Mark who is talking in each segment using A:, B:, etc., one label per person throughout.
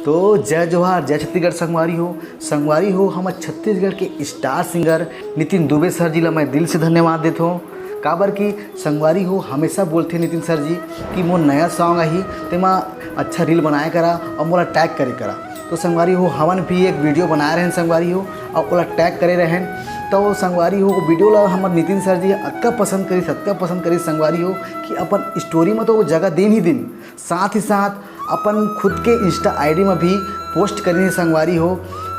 A: तो जय जोहार, जय छत्तीसगढ़ संगवारी हो हम छत्तीसगढ़ के star singer Nitin Dubey sir ji ला मैं दिल से धन्यवाद देता हूँ। काबर की संगवारी हो हमेशा बोलते नितिन सर जी कि मोर नया सॉन्ग आही तेमा अच्छा रील बनाया करा और मोला टैग करे करा। तो संगवारी हो हमन भी एक वीडियो बनाए रहन संगवारी हो और ओला टैग करे रहन। तो संगवारी हो वीडियो ला हमार नितिन सर जी अक्का पसंद करी संगवारी हो कि अपन स्टोरी में तो वो जगह दिन ही दिन, साथ ही साथ अपन खुद के इंस्टा आईडी में भी पोस्ट करी संगवारी हो।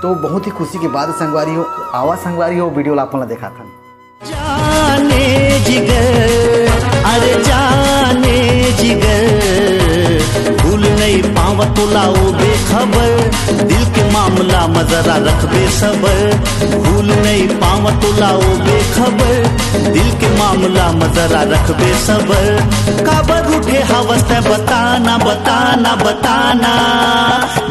A: तो बहुत ही खुशी के बाद संगवारी हो आवाज संगवारी हो वीडियो ला अपन ला देखा था।
B: जाने जिगर, अरे जाने जिगर, भूल नहीं पाव तो लाओ बेखबर, दिल के मामला मजरा रख बेसबर। भूल नहीं पाव तो लाओ बेखबर, दिल के मामला मजरा रख बेसबर। काबर उठे हवस है बताना बताना बताना,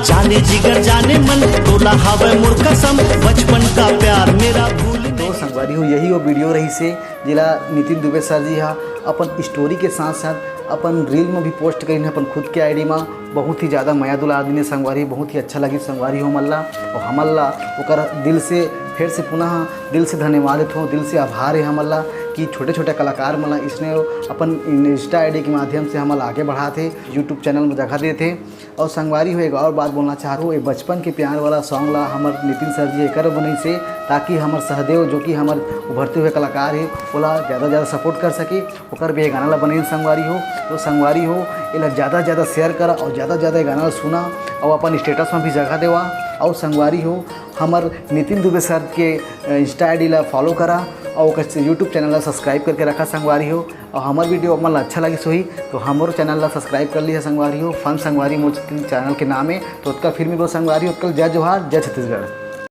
B: जाने जिगर जाने मन तोला हवे मोर कसम, बचपन का प्यार मेरा भूल।
A: तो संगवारी हो यही वो वीडियो रही से जिला नितिन दुबे सर जी हा अपन स्टोरी के साथ साथ अपन रील में भी पोस्ट करी अपन खुद के आईडी में। बहुत ही ज़्यादा माया दुला आदमी संगवारी, बहुत ही अच्छा लगी संगवारी हो मल्ला और हमल्ला ओकर दिल से फिर से पुनः दिल से धन्यवाद देता हूँ, दिल से आभार है हमल्ला कि छोटे छोटे कलाकार मला इसने अपन इंस्टा आईडी के माध्यम से हमला आगे बढ़ाते, यूट्यूब चैनल में जगह देते। और संगवारी हो एक और बात बोलना चाह रहा हूँ, ये बचपन के प्यार वाला सॉन्ग ला हमार नितिन सर जी एक बनी से ताकि हमार सहदेव जो कि हमार उभरते हुए कलाकार है ओला ज़्यादा सपोर्ट कर सके, ओकर भी गाना ला बने संगवारी हो। तो संगवारी हो इला ज़्यादा शेयर करा और ज़्यादा गाना ला सुना और अपन स्टेटस में भी जगह देवा। और संगवारी हो हमार नितिन दुबे सर के इंस्टा आईडी ला फॉलो करा और यूट्यूब चैनल ला सब्सक्राइब करके रखा संगवारी हो। और हमार वीडियो मन अच्छा लगी सोही तो हमारे चैनल ला सब्सक्राइब कर लिया संगवारी हो। फन संगवारी मोर चैनल के नाम है। तो उसका फिल्मी वो संगवारी हो। कल जय जोहार, जय छत्तीसगढ़।